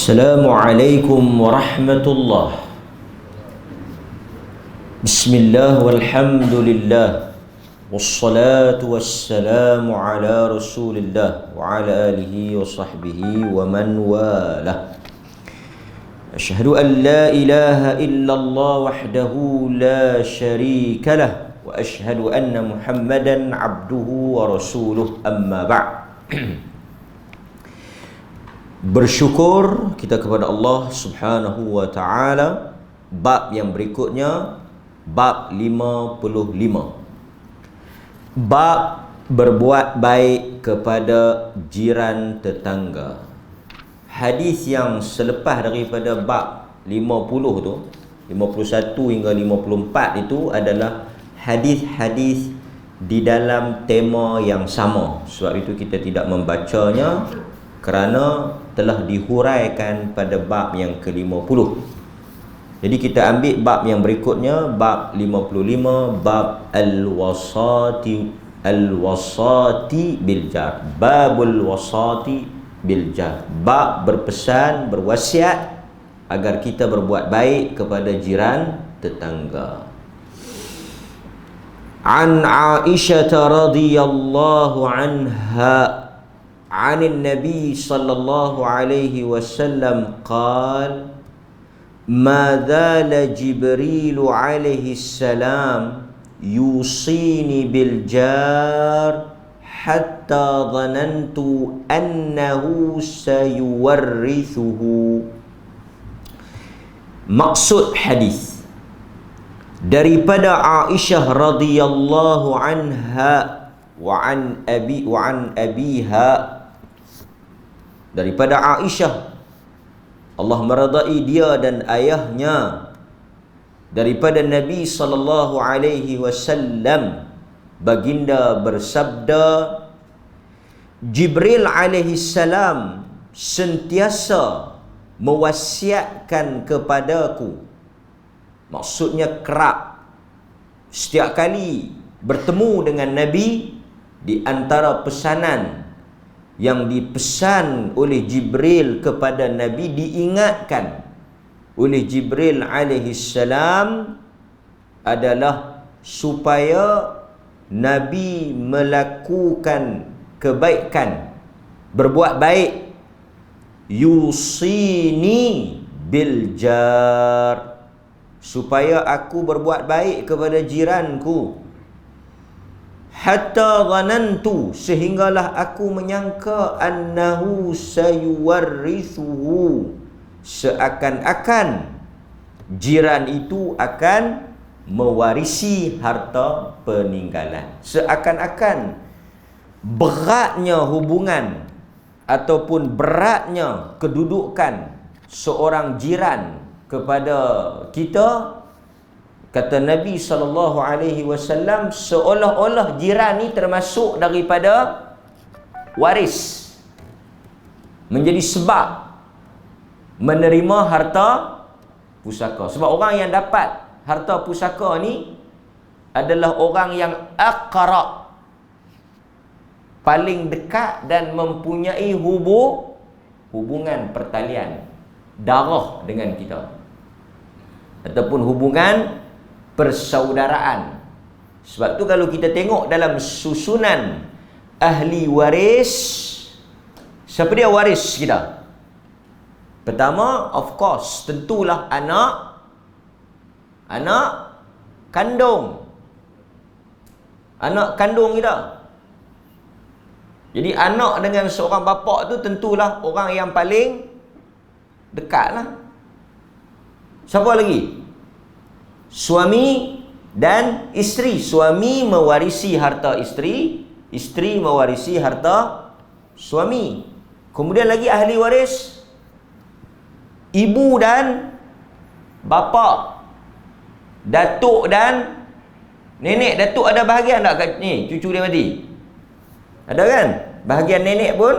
Assalamualaikum warahmatullahi. Bismillah walhamdulillah, wassalatu wassalamu ala rasulillah wa ala alihi wa sahbihi wa man walah. Asyhadu an la ilaha illallah wahdahu la syarika lah, wa asyhadu anna muhammadan abduhu wa rasuluh, amma ba'd. Bersyukur kita kepada Allah subhanahu wa ta'ala. Bab yang berikutnya, bab 55, bab berbuat baik kepada jiran tetangga. Hadis yang selepas daripada bab 50 tu, 51 hingga 54 itu adalah hadis-hadis di dalam tema yang sama. Sebab itu kita tidak membacanya kerana telah dihuraikan pada bab yang ke-50. Jadi kita ambil bab yang berikutnya, bab 55, bab al-wasati bil jar. Babul wasati bil jar. Bab berpesan, berwasiat agar kita berbuat baik kepada jiran tetangga. An Aisyah radhiyallahu anha عن النبي صلى الله عليه وسلم قال ما زال جبريل عليه السلام يوصيني بالجار حتى ظننت أنه سيورثه. Maksud hadis daripada Aisyah radhiyallahu anha wa an abiha, daripada Aisyah, Allah meridai dia dan ayahnya, daripada Nabi sallallahu alaihi wasallam, baginda bersabda, Jibril alaihi salam sentiasa mewasiatkan kepadaku. Maksudnya kerap, setiap kali bertemu dengan Nabi, di antara pesanan yang dipesan oleh Jibril kepada Nabi, diingatkan oleh Jibril alaihi salam, adalah supaya Nabi melakukan kebaikan, berbuat baik. Yusini bil jar, supaya aku berbuat baik kepada jiranku. Hatta dhanantu, sehinggalah aku menyangka, annahu sayuwarrithuhu, seakan-akan jiran itu akan mewarisi harta peninggalan. Seakan-akan beratnya hubungan ataupun beratnya kedudukan seorang jiran kepada kita, kata Nabi SAW, seolah-olah jiran ni termasuk daripada waris, menjadi sebab menerima harta pusaka. Sebab orang yang dapat harta pusaka ni adalah orang yang aqra', paling dekat dan mempunyai hubungan pertalian darah dengan kita, ataupun hubungan persaudaraan. Sebab tu kalau kita tengok dalam susunan ahli waris, siapa dia waris kita? Pertama, of course, tentulah anak kandung kita. Jadi anak dengan seorang bapa tu tentulah orang yang paling dekat lah. Siapa lagi? Suami dan isteri. Suami mewarisi harta isteri, isteri mewarisi harta suami. Kemudian lagi ahli waris, ibu dan bapa, datuk dan nenek. Datuk ada bahagian tak kat ni? Cucu dia mati, ada kan? Bahagian nenek pun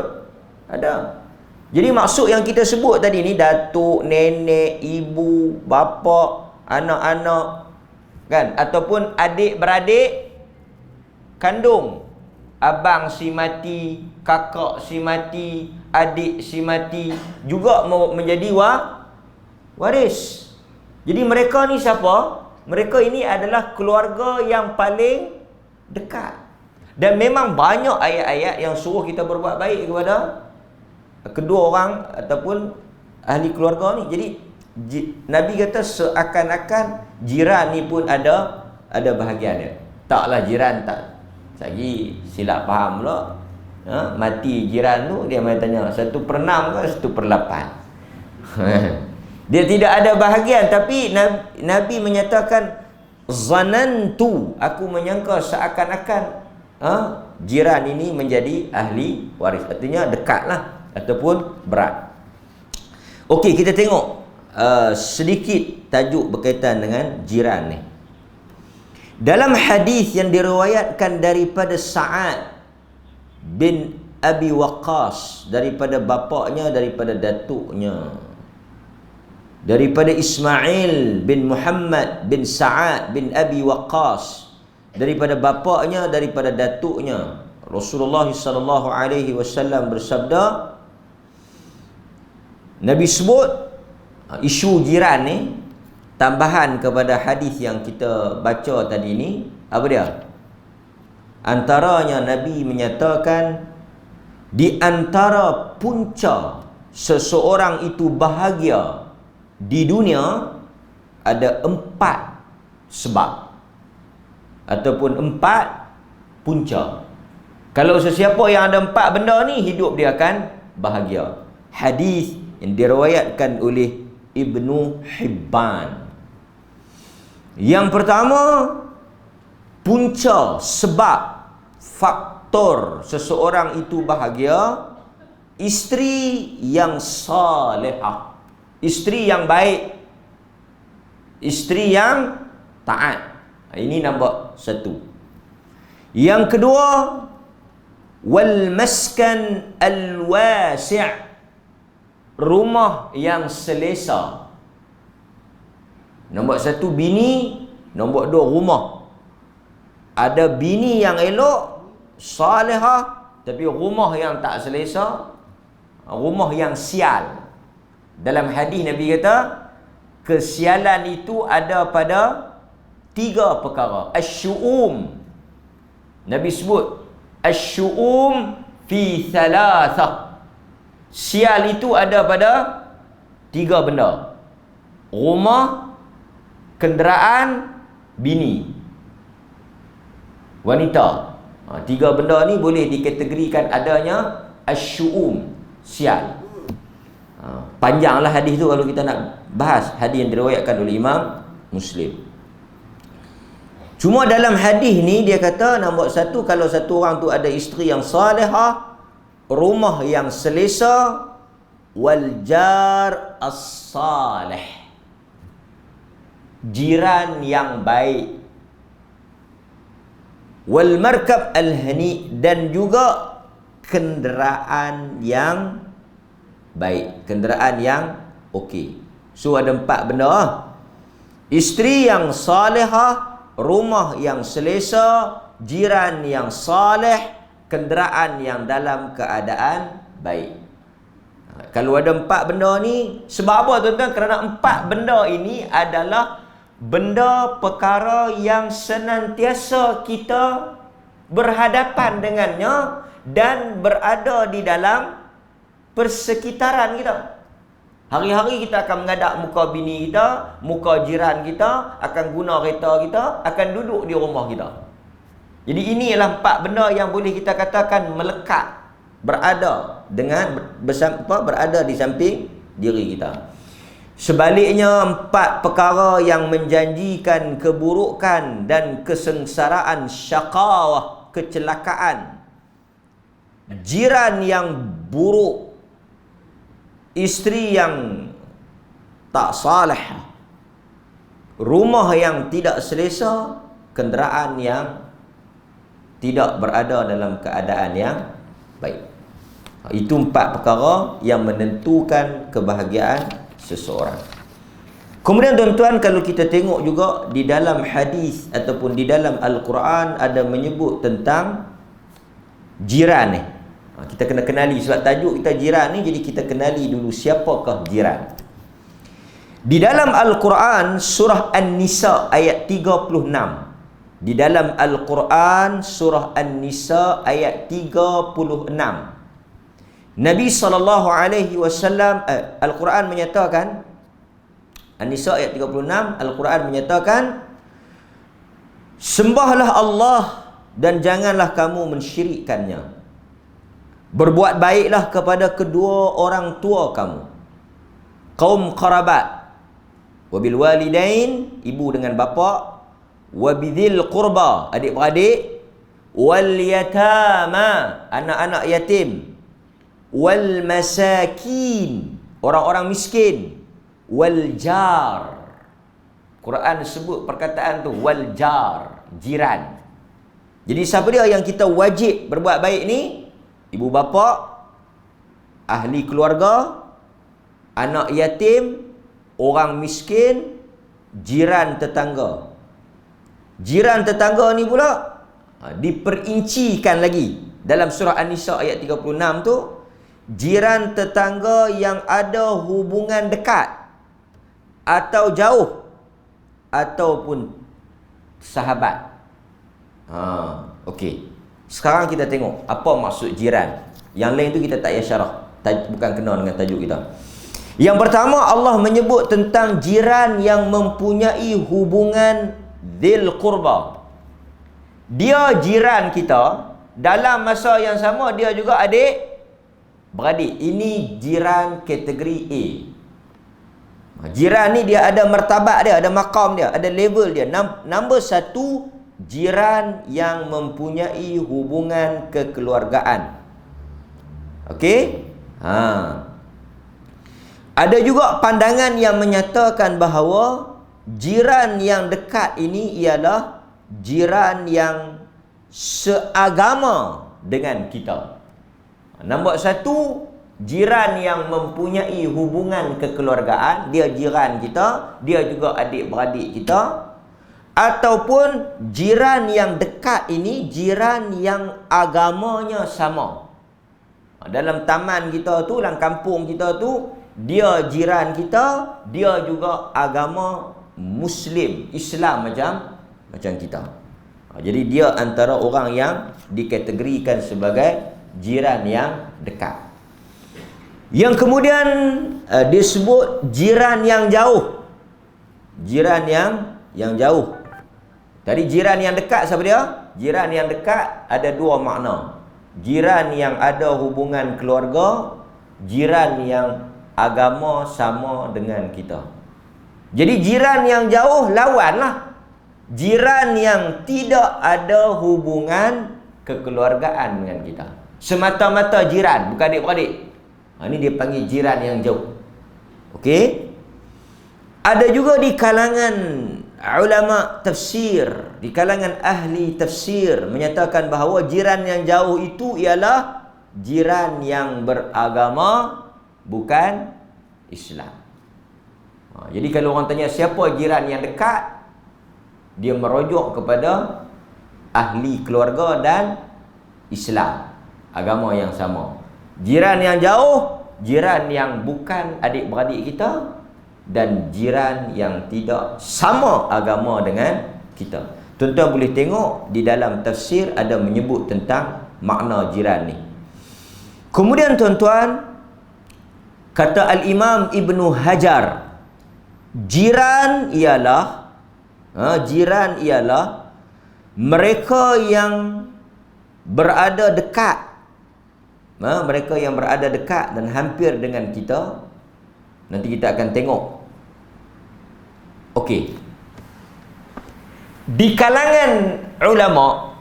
ada. Jadi maksud yang kita sebut tadi ni, datuk, nenek, ibu, bapa, anak-anak, kan, ataupun adik-beradik kandung, abang si mati, kakak si mati, adik si mati juga menjadi waris. Jadi mereka ni siapa? Mereka ini adalah keluarga yang paling dekat. Dan memang banyak ayat-ayat yang suruh kita berbuat baik kepada kedua orang ataupun ahli keluarga ni. Jadi Nabi kata seakan-akan jiran ni pun ada bahagian dia. Taklah jiran tak. Lagi silap faham pula. Mati jiran tu dia main tanya 1/6 ke 1/8. Dia tidak ada bahagian, tapi Nabi menyatakan zanantu, aku menyangka seakan-akan jiran ini menjadi ahli waris. Artinya dekatlah ataupun berat. Okey, kita tengok sedikit tajuk berkaitan dengan jiran ni. Dalam hadis yang diriwayatkan daripada Sa'ad bin Abi Waqqas, daripada bapaknya, daripada datuknya, daripada Ismail bin Muhammad bin Sa'ad bin Abi Waqqas, daripada bapaknya, daripada datuknya, Rasulullah sallallahu alaihi wasallam bersabda, Nabi sebut isu jiran ni, tambahan kepada hadis yang kita baca tadi ni, apa dia? Antaranya Nabi menyatakan di antara punca seseorang itu bahagia di dunia ada 4 sebab ataupun 4 punca. Kalau sesiapa yang ada 4 benda ni, hidup dia akan bahagia. Hadis yang diriwayatkan oleh Ibnu Hibban. Yang pertama, punca sebab faktor seseorang itu bahagia, isteri yang salihah, isteri yang baik, isteri yang taat. Ini nombor 1. Yang kedua, wal maskan al wasi', rumah yang selesa. Nombor 1 bini, nombor 2 rumah. Ada bini yang elok, salihah, tapi rumah yang tak selesa, rumah yang sial. Dalam hadis Nabi kata, kesialan itu ada pada 3 perkara. Asy-syu'um. Nabi sebut asy-syu'um fi thalathah. Sial itu ada pada 3 benda. Rumah, kenderaan, bini, wanita. 3 benda ni boleh dikategorikan adanya asy-syu'um, sial. Panjanglah hadis tu kalau kita nak bahas. Hadis yang diriwayatkan oleh Imam Muslim. Cuma dalam hadis ni dia kata nombor 1, kalau satu orang tu ada isteri yang salihah, rumah yang selesa, wal jar as-salih, jiran yang baik, wal markab al-hani, dan juga kenderaan yang baik, kenderaan yang okey. So ada 4 benda. Isteri yang salihah, rumah yang selesa, jiran yang saleh, kenderaan yang dalam keadaan baik. Kalau ada 4 benda ni, sebab apa tuan-tuan? Kerana 4 benda ini adalah benda perkara yang senantiasa kita berhadapan dengannya dan berada di dalam persekitaran kita. Hari-hari kita akan menghadap muka bini kita, muka jiran kita, akan guna kereta kita, akan duduk di rumah kita. Jadi ini ialah 4 benda yang boleh kita katakan melekat, berada berada di samping diri kita. Sebaliknya 4 perkara yang menjanjikan keburukan dan kesengsaraan, syaqawah, kecelakaan, jiran yang buruk, isteri yang tak saleh, rumah yang tidak selesa, kenderaan yang tidak berada dalam keadaan yang baik. Itu 4 perkara yang menentukan kebahagiaan seseorang. Kemudian tuan-tuan, kalau kita tengok juga di dalam hadis ataupun di dalam Al-Quran ada menyebut tentang jiran ni. Kita kena kenali, sebab tajuk kita jiran ni, jadi kita kenali dulu siapakah jiran. Di dalam Al-Quran surah An-Nisa ayat 36. Di dalam Al-Quran surah An-Nisa ayat 36. Nabi SAW, Al-Quran menyatakan, An-Nisa ayat 36, Al-Quran menyatakan, sembahlah Allah dan janganlah kamu mensyirikkannya. Berbuat baiklah kepada kedua orang tua kamu, kaum qarabat, wabil walidain, ibu dengan bapa, wabidhil qurba, adik-beradik, wal yatama, anak-anak yatim, wal masakin, orang-orang miskin, wal jar. Quran sebut perkataan tu, wal jar, jiran. Jadi siapa dia yang kita wajib berbuat baik ni? Ibu bapa, ahli keluarga, anak yatim, orang miskin, jiran tetangga. Jiran tetangga ni pula diperincikan lagi dalam surah An-Nisa ayat 36 tu. Jiran tetangga yang ada hubungan dekat atau jauh ataupun sahabat. Okey. Sekarang kita tengok apa maksud jiran. Yang lain tu kita tak payah syarah, bukan kena dengan tajuk kita. Yang pertama, Allah menyebut tentang jiran yang mempunyai hubungan dzil qurba. Dia jiran kita, dalam masa yang sama dia juga adik beradik. Ini jiran kategori A. Jiran ni dia ada martabat dia, ada maqam dia, ada level dia. Nombor satu, jiran yang mempunyai hubungan kekeluargaan. Okey? Ada juga pandangan yang menyatakan bahawa jiran yang dekat ini ialah jiran yang seagama dengan kita. Nombor satu, jiran yang mempunyai hubungan kekeluargaan, dia jiran kita, dia juga adik-beradik kita. Ataupun jiran yang dekat ini jiran yang agamanya sama. Dalam taman kita tu, dalam kampung kita tu, dia jiran kita, dia juga agama Muslim, Islam macam kita. Jadi dia antara orang yang dikategorikan sebagai jiran yang dekat. Yang kemudian disebut jiran yang jauh. Jiran yang jauh. Tadi jiran yang dekat siapa dia? Jiran yang dekat ada dua makna. Jiran yang ada hubungan keluarga, jiran yang agama sama dengan kita. Jadi jiran yang jauh lawanlah jiran yang tidak ada hubungan kekeluargaan dengan kita. Semata-mata jiran, bukan adik-beradik. Ini dia panggil jiran yang jauh. Okey? Ada juga di kalangan ulama tafsir, di kalangan ahli tafsir menyatakan bahawa jiran yang jauh itu ialah jiran yang beragama bukan Islam. Jadi kalau orang tanya siapa jiran yang dekat, dia merujuk kepada ahli keluarga dan Islam, agama yang sama. Jiran yang jauh, jiran yang bukan adik-beradik kita, dan jiran yang tidak sama agama dengan kita. Tuan-tuan boleh tengok di dalam tafsir ada menyebut tentang makna jiran ni. Kemudian tuan-tuan, kata Al-Imam Ibnu Hajar, jiran ialah mereka yang berada dekat, mereka yang berada dekat dan hampir dengan kita. Nanti kita akan tengok. Okey. Di kalangan ulama,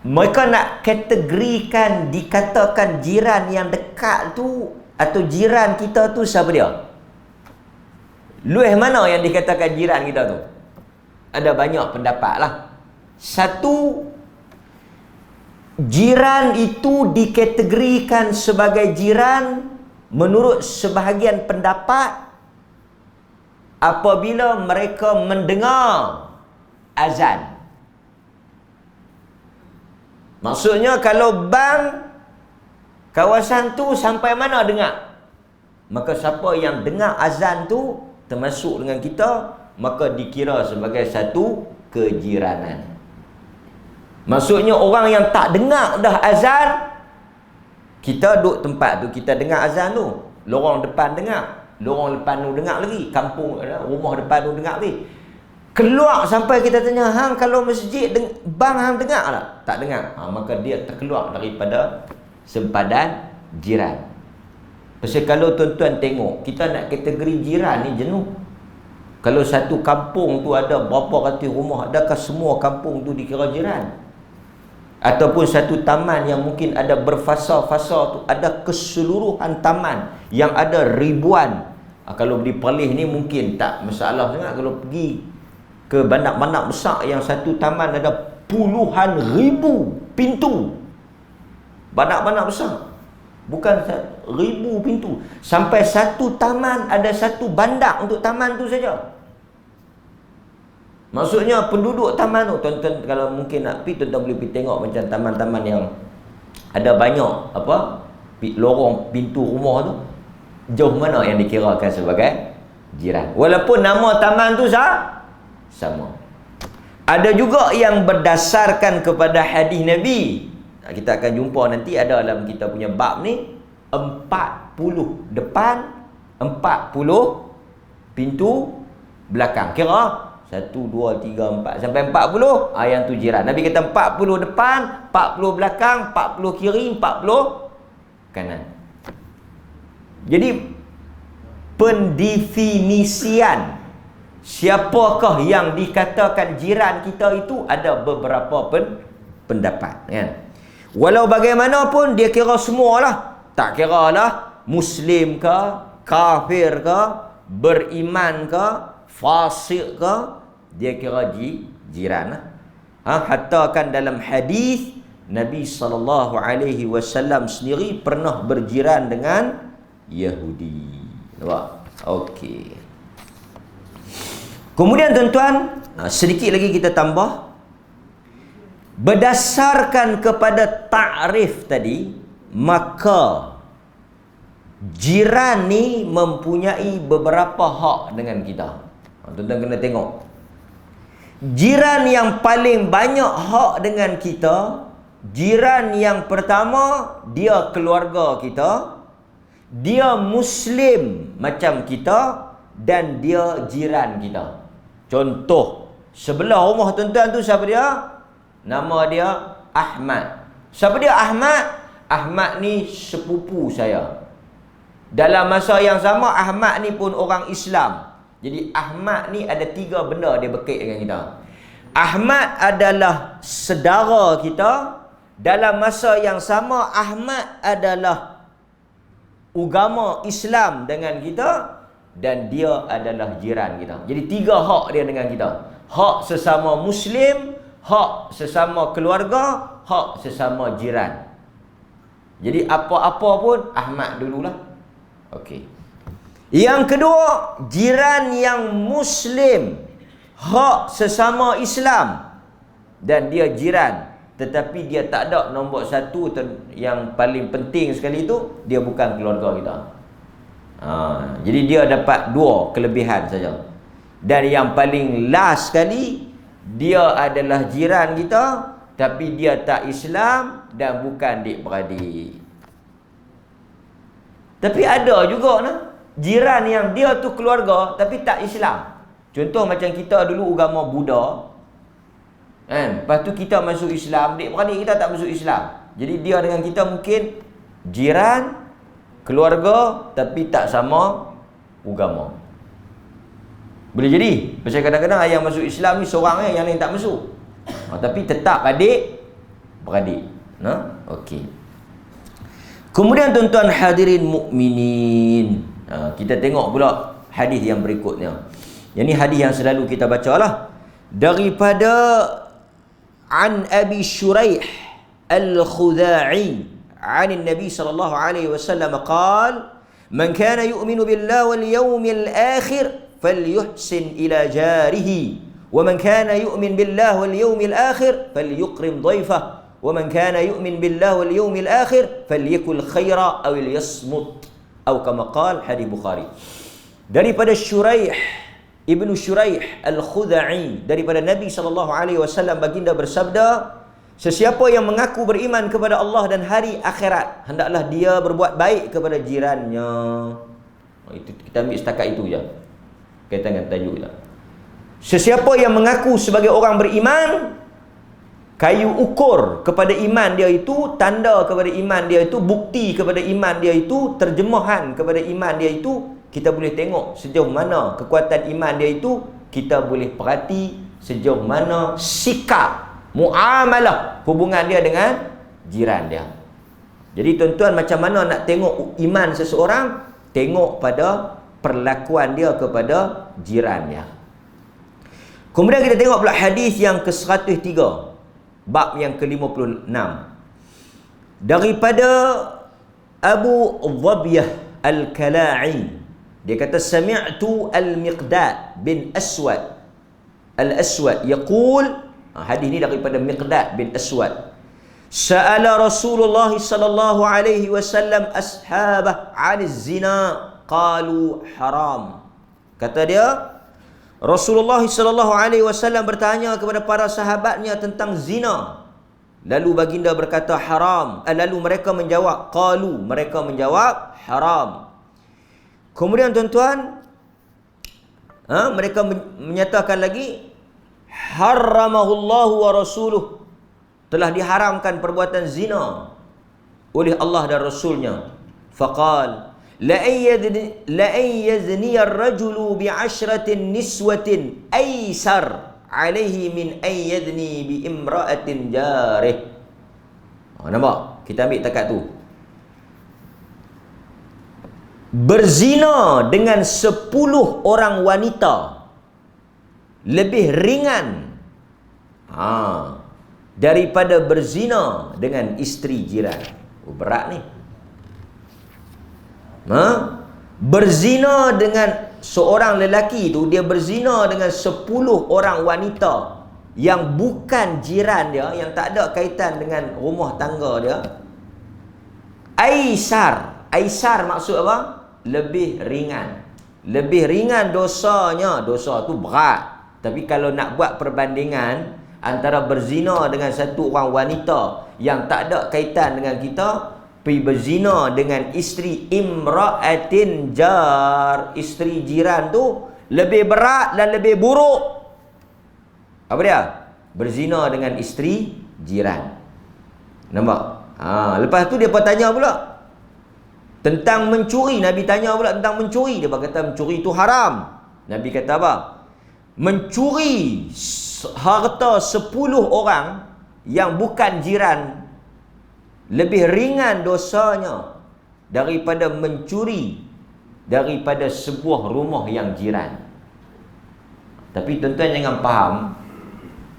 mereka nak kategorikan, dikatakan jiran yang dekat tu atau jiran kita tu siapa dia? Luih mana yang dikatakan jiran kita tu? Ada banyak pendapat lah. Satu, jiran itu dikategorikan sebagai jiran menurut sebahagian pendapat apabila mereka mendengar azan. Maksudnya kalau bang Kawasan tu sampai mana dengar? Maka siapa yang dengar azan tu termasuk dengan kita, maka dikira sebagai satu kejiranan. Maksudnya orang yang tak dengar dah azan, kita duduk tempat tu, kita dengar azan tu, lorong depan dengar, lorong depan tu dengar lagi, kampung rumah depan tu dengar lagi. Keluar sampai kita tanya, hang kalau masjid bang hang dengar tak? Tak dengar. Maka dia terkeluar daripada sempadan jiran. Pasal kalau tuan-tuan tengok, kita nak kategori jiran ni jenuh. Kalau satu kampung tu ada berapa ratus rumah, adakah semua kampung tu dikira jiran? Ataupun satu taman yang mungkin ada berfasa-fasa tu, ada keseluruhan taman yang ada ribuan. Kalau di Perlis ni mungkin tak masalah sangat. Kalau pergi ke bandar-bandar besar yang satu taman ada puluhan ribu pintu, bandar-bandar besar, bukan ribu pintu, sampai satu taman ada satu bandar untuk taman tu saja. Maksudnya penduduk taman tu, tuan-tuan kalau mungkin nak pergi, tuan-tuan boleh pergi tengok macam taman-taman yang ada banyak lorong pintu rumah tu, jauh mana yang dikirakan sebagai jiran, walaupun nama taman tu sama. Ada juga yang berdasarkan kepada hadis Nabi. Kita akan jumpa nanti ada dalam kita punya bab ni, 40 depan, 40 pintu belakang. Kira 1, 2, 3, 4 sampai 40, yang tu jiran. Nabi kata 40 depan, 40 belakang, 40 kiri, 40 kanan. Jadi pendefinisian siapakah yang dikatakan jiran kita itu ada beberapa pendapat, kan? Walau bagaimanapun dia kira semualah. Tak kira lah Muslim ke, kafir ke, beriman ke, fasik ke, dia kira jiran lah. Hatta kan dalam hadis Nabi SAW sendiri pernah berjiran dengan Yahudi. Nampak? Okey. Kemudian tuan-tuan, sedikit lagi kita tambah. Berdasarkan kepada takrif tadi, maka jiran ni mempunyai beberapa hak dengan kita. Tuan-tuan kena tengok. Jiran yang paling banyak hak dengan kita, jiran yang pertama, dia keluarga kita, dia Muslim macam kita, dan dia jiran kita. Contoh, sebelah rumah tuan-tuan tu siapa dia? Nama dia Ahmad. Siapa dia Ahmad? Ahmad ni sepupu saya. Dalam masa yang sama, Ahmad ni pun orang Islam. Jadi Ahmad ni ada 3 benda dia berkait dengan kita. Ahmad adalah saudara kita. Dalam masa yang sama, Ahmad adalah agama Islam dengan kita, dan dia adalah jiran kita. Jadi 3 hak dia dengan kita. Hak sesama Muslim, hak sesama keluarga, hak sesama jiran. Jadi apa-apa pun Ahmad dululah. Okey. Yang kedua, jiran yang Muslim, hak sesama Islam, dan dia jiran, tetapi dia tak ada nombor 1 yang paling penting sekali tu, dia bukan keluarga kita. Jadi dia dapat 2 kelebihan saja. Dan yang paling last sekali, dia adalah jiran kita, tapi dia tak Islam dan bukan adik-beradik. Tapi ada juga jiran yang dia tu keluarga tapi tak Islam. Contoh macam kita dulu agama Buddha, kan? Lepas tu kita masuk Islam, adik-beradik kita tak masuk Islam. Jadi dia dengan kita mungkin jiran, keluarga, tapi tak sama agama. Boleh jadi. Pasal kadang-kadang yang masuk Islam ni seorang, yang lain tak masuk. Tapi tetap adik-beradik. Okey. Kemudian tuan-tuan hadirin mukminin, kita tengok pula hadis yang berikutnya. Yang ni hadis yang selalu kita bacalah. Daripada an Abi Shuraih Al-Khudai عن النبي صلى الله عليه وسلم قال من كان يؤمن بالله واليوم الآخر فليحسن إلى جاره ومن كان يؤمن بالله واليوم الآخر فليكرم ضيفه wa man kana yu'min billahi wal yawmil akhir falyakul khaira aw liyasmut, atau kama qala hadis Bukhari. Daripada Syuraih Ibnu Syuraih Al-Khudai, daripada Nabi SAW baginda bersabda, sesiapa yang mengaku beriman kepada Allah dan hari akhirat, hendaklah dia berbuat baik kepada jirannya. Itu kita ambil setakat itu je, kaitan dengan tajuk je. Sesiapa yang mengaku sebagai orang beriman, kayu ukur kepada iman dia itu, tanda kepada iman dia itu, bukti kepada iman dia itu, terjemahan kepada iman dia itu, kita boleh tengok sejauh mana kekuatan iman dia itu. Kita boleh perhati sejauh mana sikap, muamalah, hubungan dia dengan jiran dia. Jadi tuan-tuan, macam mana nak tengok iman seseorang? Tengok pada perlakuan dia kepada jiran dia. Kemudian kita tengok pula hadis yang ke-103, bab yang ke-56, daripada Abu Dhabiyah Al-Kala'i. Dia kata, sami'tu Al-Miqdad bin Aswad Al-Aswad yaqul, hadis ni daripada Miqdad bin Aswad, sa'ala Rasulullah sallallahu alaihi wasallam ashabah 'an zina qalu haram. Kata dia, Rasulullah sallallahu alaihi wasallam bertanya kepada para sahabatnya tentang zina. Lalu baginda berkata haram. Lalu mereka menjawab, qalu, mereka menjawab haram. Kemudian tuan-tuan, mereka menyatakan lagi, haramahullahu wa rasuluh, telah diharamkan perbuatan zina oleh Allah dan Rasulnya. Faqal la yazni ar-rajulu bi'ashratin niswatin aysar alaihi min ayyadni bi imra'atin jarih. Nampak? Kita ambil takat tu. Berzina dengan 10 orang wanita lebih ringan daripada berzina dengan isteri jiran. Berat ni. Berzina dengan seorang lelaki tu, dia berzina dengan 10 orang wanita yang bukan jiran dia, yang tak ada kaitan dengan rumah tangga dia. Aisar maksud apa? Lebih ringan. Lebih ringan dosanya. Dosa tu berat. Tapi kalau nak buat perbandingan antara berzina dengan satu orang wanita yang tak ada kaitan dengan kita, pergi berzina dengan isteri imra'atin jar, isteri jiran tu, lebih berat dan lebih buruk. Apa dia? Berzina dengan isteri jiran. Nampak? Lepas tu dia bertanya pula tentang mencuri. Nabi tanya pula tentang mencuri. Dia berkata mencuri itu haram. Nabi kata apa? Mencuri harta 10 orang yang bukan jiran lebih ringan dosanya daripada mencuri daripada sebuah rumah yang jiran. Tapi tuan-tuan jangan faham,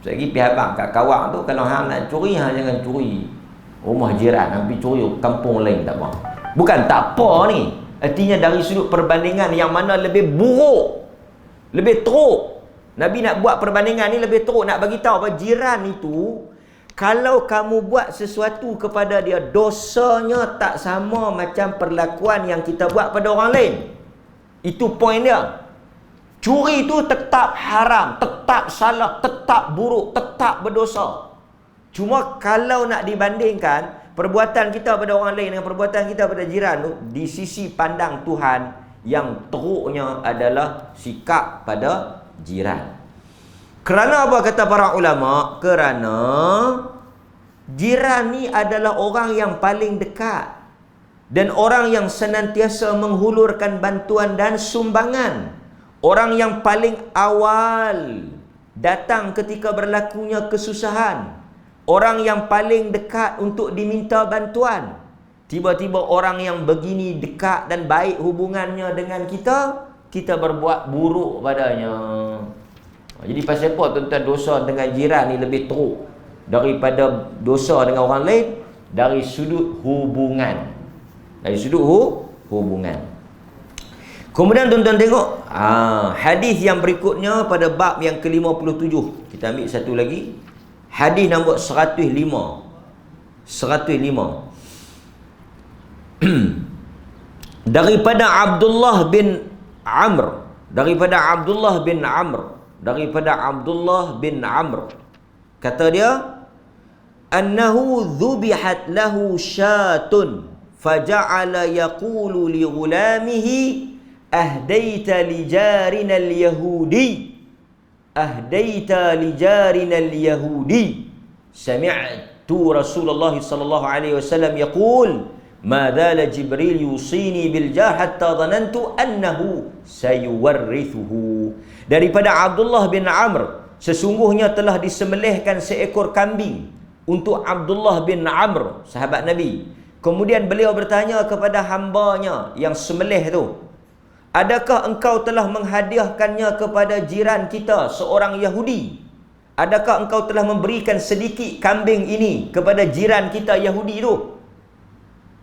lagi pihak abang kat Kawang tu, kalau hang nak curi, hang jangan curi rumah jiran, hang pergi curi kampung lain, tak apa. Bukan tak apa ni, artinya dari sudut perbandingan yang mana lebih buruk, lebih teruk. Nabi nak buat perbandingan ni lebih teruk, nak bagi tahu apa jiran itu, kalau kamu buat sesuatu kepada dia, dosanya tak sama macam perlakuan yang kita buat pada orang lain. Itu poin dia. Curi itu tetap haram, tetap salah, tetap buruk, tetap berdosa. Cuma kalau nak dibandingkan perbuatan kita pada orang lain dengan perbuatan kita pada jiran tu, di sisi pandang Tuhan, yang teruknya adalah sikap pada jiran. Kerana apa kata para ulama? Kerana jiran ni adalah orang yang paling dekat dan orang yang senantiasa menghulurkan bantuan dan sumbangan. Orang yang paling awal datang ketika berlakunya kesusahan. Orang yang paling dekat untuk diminta bantuan. Tiba-tiba orang yang begini dekat dan baik hubungannya dengan kita, kita berbuat buruk padanya. Jadi pasal apa tuan-tuan dosa dengan jiran ni lebih teruk daripada dosa dengan orang lain? Dari sudut hubungan. Dari sudut hubungan. Kemudian tuan-tuan tengok hadis yang berikutnya pada bab yang ke-57. Kita ambil satu lagi. Hadis nombor 105. 105. Daripada Abdullah bin Amr, kata dia, annahu dhubihat lahu syatun faja'ala yaqulu li ghulamihi ahdaita li jarina al-yahudi sami'tu Rasulullah sallallahu alaihi wasallam yaqul ma dhala Jibril yusini bil jar hatta dhanantu annahu sayuwarrithuhu. Daripada Abdullah bin Amr, sesungguhnya telah disembelihkan seekor kambing untuk Abdullah bin Amr, sahabat Nabi. Kemudian beliau bertanya kepada hambanya yang sembelih tu, adakah engkau telah menghadiahkannya kepada jiran kita seorang Yahudi? Adakah engkau telah memberikan sedikit kambing ini kepada jiran kita Yahudi tu?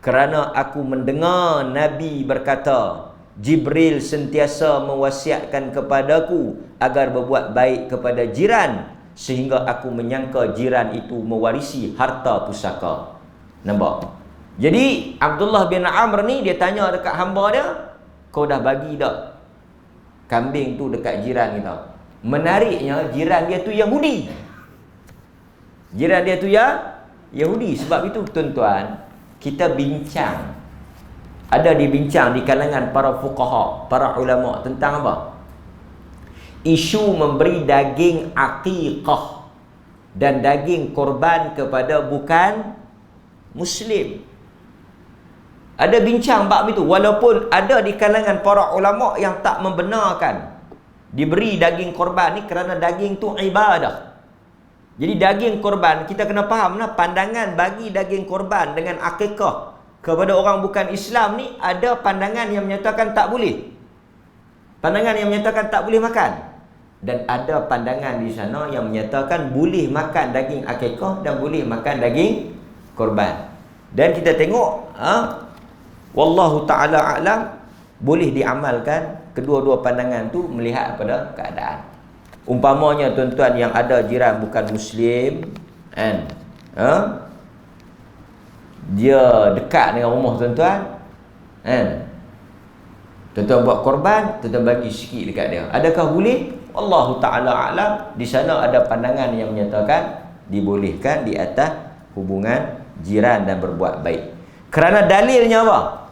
Kerana aku mendengar Nabi berkata, Jibril sentiasa mewasiatkan kepadaku agar berbuat baik kepada jiran, sehingga aku menyangka jiran itu mewarisi harta pusaka. Nampak? Jadi Abdullah bin Amr ni dia tanya dekat hamba dia, kau dah bagi tak kambing tu dekat jiran kita? Menariknya jiran dia tu Yahudi. Yahudi. Sebab itu tuan-tuan, kita bincang, ada dibincang di kalangan para fuqaha, para ulama tentang apa? Isu memberi daging aqiqah dan daging korban kepada bukan Muslim. Ada bincang bab itu, walaupun ada di kalangan para ulama yang tak membenarkan diberi daging korban ni kerana daging tu ibadah. Jadi daging korban, kita kena faham lah, pandangan bagi daging korban dengan akikah kepada orang bukan Islam ni, ada pandangan yang menyatakan tak boleh. Pandangan yang menyatakan tak boleh makan. Dan ada pandangan di sana yang menyatakan boleh makan daging akikah dan boleh makan daging korban. Dan kita tengok, wallahu ta'ala a'lam, boleh diamalkan kedua-dua pandangan tu melihat pada keadaan. Umpamanya tuan-tuan yang ada jiran bukan Muslim, kan? Dia dekat dengan rumah tuan-tuan, kan? Tuan-tuan buat korban, tuan-tuan bagi sikit dekat dia. Adakah boleh? Wallahu ta'ala a'lam. Di sana ada pandangan yang menyatakan dibolehkan di atas hubungan jiran dan berbuat baik. Kerana dalilnya apa?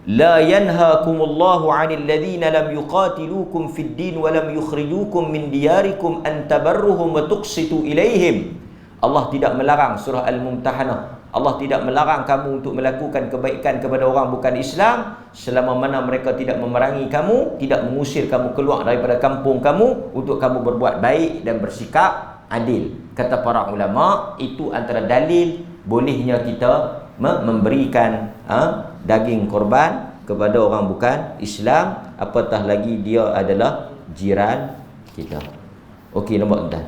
La yanhaakumullahu 'anil ladzina lam yuqatilukum fid din wa lam yukhrijukum min diyarikum an tabarruhum wa tuqsitu ilaihim. Allah tidak melarang, surah Al-Mumtahanah. Allah tidak melarang kamu untuk melakukan kebaikan kepada orang bukan Islam selama mana mereka tidak memerangi kamu, tidak mengusir kamu keluar daripada kampung kamu, untuk kamu berbuat baik dan bersikap adil. Kata para ulama, itu antara dalil bolehnya kita memberikan daging korban kepada orang bukan Islam, apatah lagi dia adalah jiran kita. Okey, nombor 4.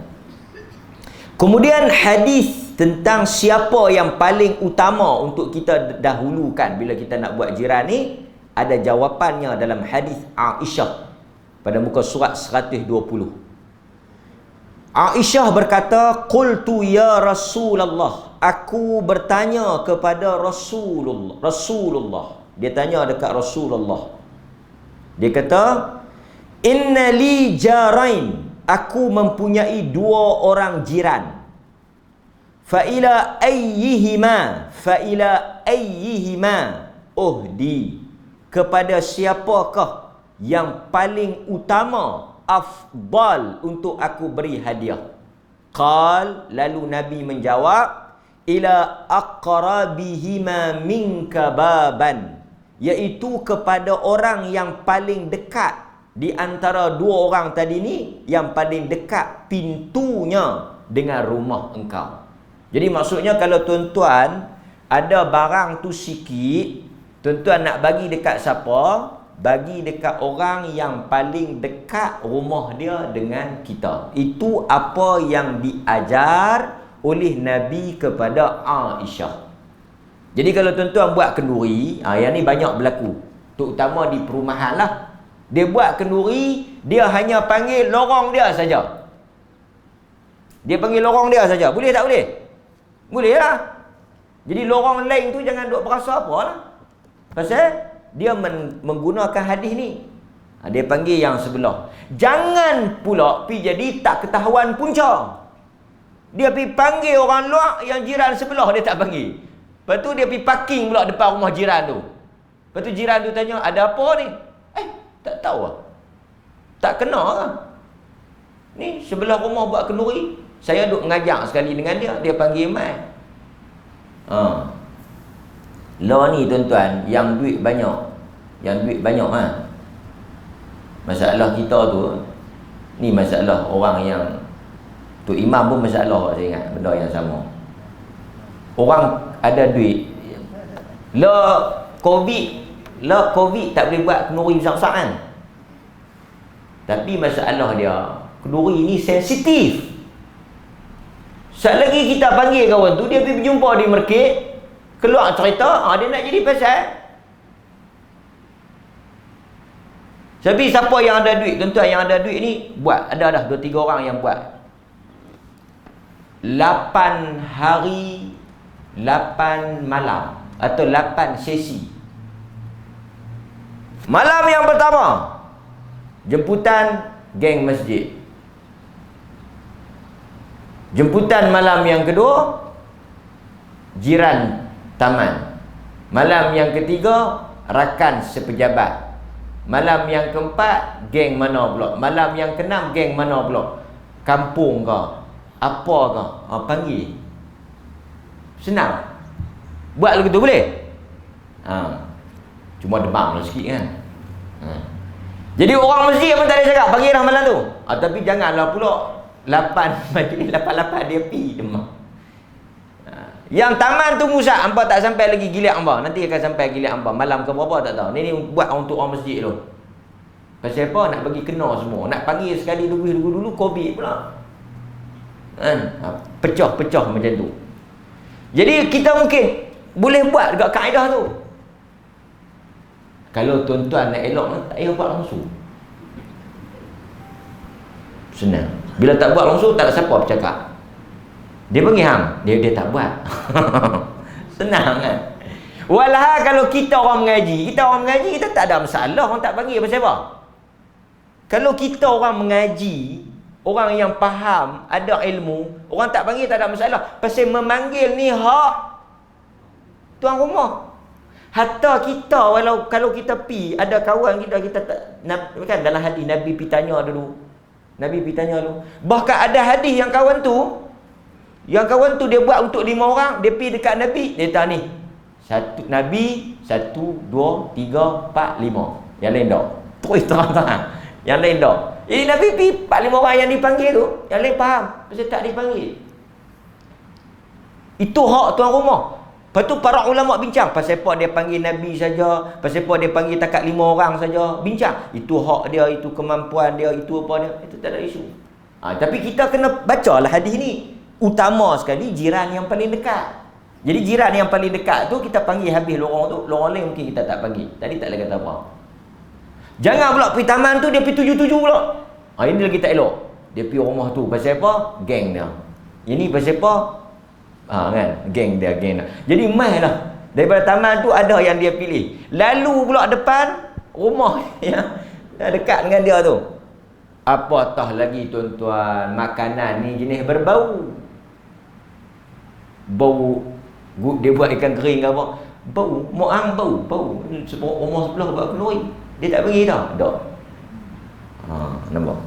Kemudian hadis tentang siapa yang paling utama untuk kita dahulukan bila kita nak buat jiran ni, ada jawapannya dalam hadis Aisyah pada muka surat 120. Aisyah berkata, qultu ya Rasulullah, aku bertanya kepada Rasulullah. Dia tanya dekat Rasulullah. Dia kata, inna li jarain, aku mempunyai 2 orang jiran. Fa ila ayyihima uhdi, kepada siapakah yang paling utama, afdal untuk aku beri hadiah? Qal, lalu Nabi menjawab, ila aqrabihima minka baban, iaitu kepada orang yang paling dekat di antara 2 orang tadi ni, yang paling dekat pintunya dengan rumah engkau. Jadi maksudnya kalau tuan-tuan ada barang tu sikit, tuan-tuan nak bagi dekat siapa? Bagi dekat orang yang paling dekat rumah dia dengan kita. Itu apa yang diajar oleh Nabi kepada Aisyah. Jadi kalau tuan-tuan buat kenduri, yang ni banyak berlaku, terutama di perumahan lah. Dia buat kenduri, dia hanya panggil lorong dia saja. Dia panggil lorong dia saja. Boleh tak boleh? Boleh lah. Jadi lorong lain tu jangan duk berasa apa lah. Pasal dia menggunakan hadis ni. Dia panggil yang sebelah. Jangan pula pi jadi tak ketahuan punca. Dia pi panggil orang luar yang jiran sebelah dia tak panggil. Lepas tu dia pi parking pula depan rumah jiran tu. Lepas tu jiran tu tanya, ada apa ni? Tak tahu lah. Tak kenal lah. Ni sebelah rumah buat kenduri. Saya duk mengajar sekali dengan dia. Dia panggil mai. Lah ni tuan-tuan, yang duit banyak. Yang duit banyak ha. Masalah kita tu, ni masalah orang yang tu imam pun masalah, saya ingat benda yang sama. Orang ada duit. Lah COVID tak boleh buat kenduri besar-besar kan. Tapi masalah dia, kenduri ni sensitif. Sekali lagi kita panggil kawan tu, dia pergi berjumpa di market, keluar cerita, dia nak jadi pasal. Tapi siapa yang ada duit, tuan-tuan yang ada duit ni buat, ada dah 2-3 orang yang buat 8 hari 8 malam atau 8 sesi. Malam yang pertama, jemputan geng masjid. Jemputan malam yang kedua, jiran taman. Malam yang ketiga, rakan sepejabat. Malam yang keempat, geng mana pula. Malam yang keenam, geng mana pula. Kampung ke, apa ke, panggil. Senang. Buat begitu boleh? Cuma demam lah sikit kan. Jadi orang masjid pun tak ada cakap, panggil dah malam tu. Tapi janganlah pula 8 majlis 8 dia pi demam. Yang taman tu Musa, hangpa tak sampai lagi gilik hangpa. Nanti akan sampai gilik hangpa. Malam ke berapa tak tahu. Ni buat untuk orang masjid tu. Pasal apa? Nak bagi kena semua. Nak panggil sekali dulu COVID pula. Kan? Pecah-pecah macam tu. Jadi kita mungkin boleh buat dekat kaedah tu. Kalau tuan-tuan nak elok, tak payah buat langsung. Senang. Bila tak buat langsung, tak ada siapa bercakap. Dia panggil hang, dia tak buat. Senang kan. Walah kalau kita orang mengaji, kita tak ada masalah orang tak panggil. Pasal apa? Kalau kita orang mengaji, orang yang faham, ada ilmu, orang tak panggil tak ada masalah. Pasal memanggil ni hak tuan rumah. Hatta kita kalau kita pi, ada kawan kita tak kan dalam hadis Nabi pi tanya dulu. Bahkan ada hadis yang kawan tu dia buat untuk 5 orang, dia pi dekat Nabi, dia tanya ni. Satu Nabi 1 2 3 4 5. Yang lain dak. Terus terang-terang. Yang lain dak. Jadi Nabi pi 4-5 orang yang dipanggil tu, yang lain faham, pasal tak dipanggil. Itu hak tuan rumah. Lepas tu para ulama bincang pasal apa dia panggil Nabi saja, pasal apa dia panggil takat 5 orang saja, bincang. Itu hak dia, itu kemampuan dia, itu apa dia, itu tak ada isu. Tapi kita kena bacalah hadis ni. Utama sekali jiran yang paling dekat. Jadi jiran yang paling dekat tu kita panggil habis lorong tu, lorong lain mungkin kita tak panggil. Tadi tak boleh kata apa. Jangan pula pergi taman tu dia pergi 7-7 pula. Ini lagi tak elok. Dia pergi rumah tu pasal apa? Geng dia. Ini pasal apa? Kan, geng dia. Jadi mai lah. Daripada taman tu ada yang dia pilih. Lalu pula depan rumah yang dekat dengan dia tu. Apatah lagi tuan-tuan, makanan ni jenis berbau. Bau dia buat ikan kering ke apa? Bau, moang bau. Rumah sebelah buat kenduri. Dia tak pergi dah. Tak. Nampak.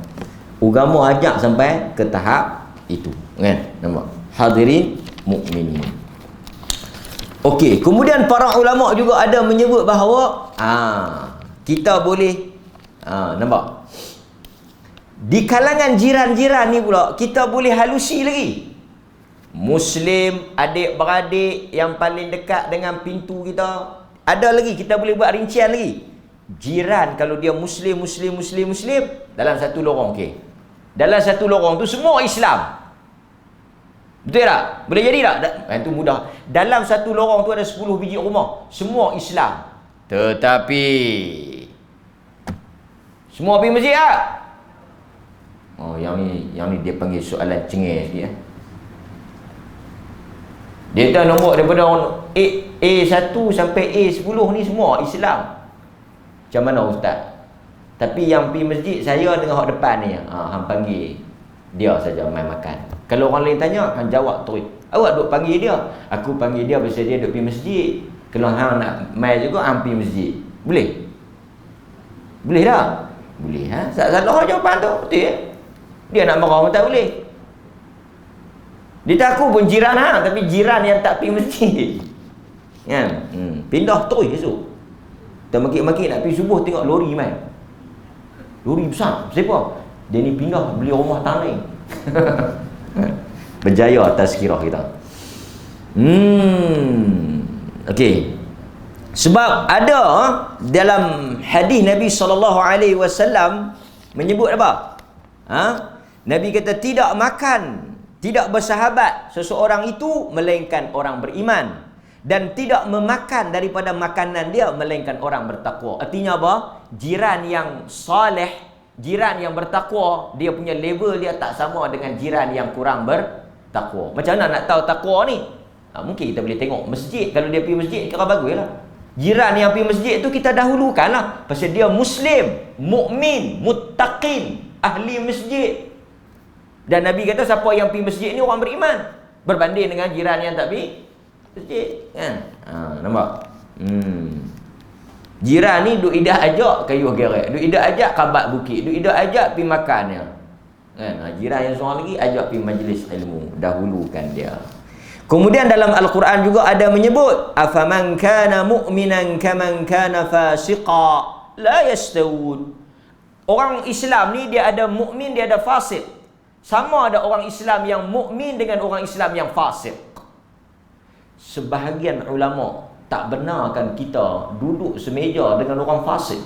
Agama ajak sampai ke tahap itu, kan? Nampak. Hadirin mukminin. Okey, kemudian para ulama juga ada menyebut bahawa kita boleh nampak. Di kalangan jiran-jiran ni pula kita boleh halusi lagi. Muslim, adik-beradik yang paling dekat dengan pintu kita. Ada lagi, kita boleh buat rincian lagi. Jiran kalau dia Muslim dalam satu lorong, okey. Dalam satu lorong tu semua Islam. Betul tak? Boleh jadi tak? Itu mudah. Dalam satu lorong tu ada 10 biji rumah. Semua Islam. Tetapi semua pergi masjid tak? Yang ni dia panggil soalan cengeng sikit. Dia dah nombor daripada A1 sampai A10 ni semua Islam. Macam mana ustaz? Tapi yang pergi masjid saya dengan hak depan ni, hang panggil dia saja main makan. Kalau orang lain tanya, hang jawab terus. Awak duk panggil dia. Aku panggil dia pasal dia duk pergi masjid. Kalau hang nak main juga, hang pergi masjid. Boleh? Boleh tak? Boleh. Salah jawapan tu. Betul ya? Dia nak marah pun tak boleh. Dia tak aku pun jiran tapi jiran yang tak pergi masjid. Kan? Pindah terus esok. Kita maki-maki nak pergi subuh tengok lori main. Lori besar. Siapa? Dia ni pindah beli rumah tanah. Berjaya tazkirah kita. Okey. Sebab ada dalam hadis Nabi SAW menyebut apa? Nabi kata tidak makan, tidak bersahabat seseorang itu melainkan orang beriman, dan tidak memakan daripada makanan dia melainkan orang bertakwa. Artinya apa? Jiran yang soleh, jiran yang bertakwa, dia punya level dia tak sama dengan jiran yang kurang bertakwa. Macam mana nak tahu takwa ni? Mungkin kita boleh tengok masjid. Kalau dia pergi masjid, kira bagus lah. Jiran yang pergi masjid tu kita dahulukan lah. Pasal dia Muslim, mukmin, muttaqin, ahli masjid. Dan Nabi kata siapa yang pergi masjid ni orang beriman, berbanding dengan jiran yang tak pergi masjid. Kan? Nampak? Jiran ni duk idah ajak kayuh gerek, duk idah ajak kabat bukit, duk idah ajak pergi makannya. Kan? Jiran yang seorang lagi ajak pergi majlis ilmu, dahulukan dia. Kemudian dalam Al-Quran juga ada menyebut, afaman kana mu'minan kaman kana fasiqa la yastawun. Orang Islam ni dia ada mukmin, dia ada fasik. Sama ada orang Islam yang mukmin dengan orang Islam yang fasik. Sebahagian ulama tak benarkan kita duduk semeja dengan orang fasik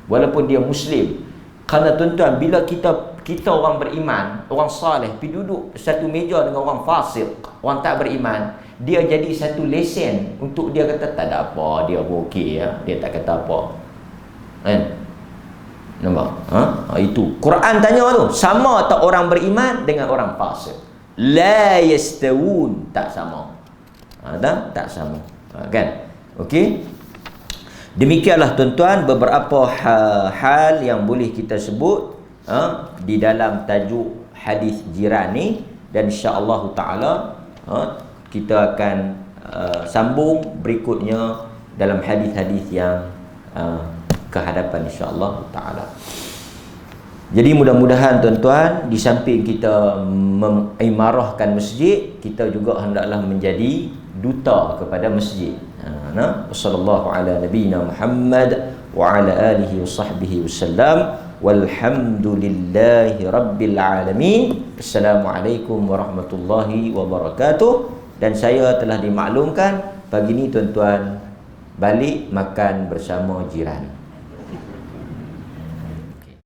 walaupun dia Muslim. Kerana tuan-tuan, bila kita orang beriman, orang saleh pergi duduk satu meja dengan orang fasik, orang tak beriman, dia jadi satu lesen untuk dia kata tak ada apa, dia okey ya, dia tak kata apa. Kan? Nampak? Itu Quran tanya tu, sama tak orang beriman dengan orang fasik? La yastawun, tak sama. Tak sama. Kan? Okey? Demikianlah tuan-tuan beberapa hal yang boleh kita sebut di dalam tajuk hadis jiran ni, dan insya-Allah taala kita akan sambung berikutnya dalam hadis-hadis yang ke hadapan insya-Allah taala. Jadi mudah-mudahan tuan-tuan, di samping kita mengimarahkan masjid, kita juga hendaklah menjadi duta kepada masjid. Wassallallahu ala nabiyyina Muhammad wa ala alihi wa sahbihi wasallam, walhamdulillahi rabbil alamin. Assalamualaikum warahmatullahi wabarakatuh. Dan saya telah dimaklumkan pagi ni tuan-tuan balik makan bersama jiran.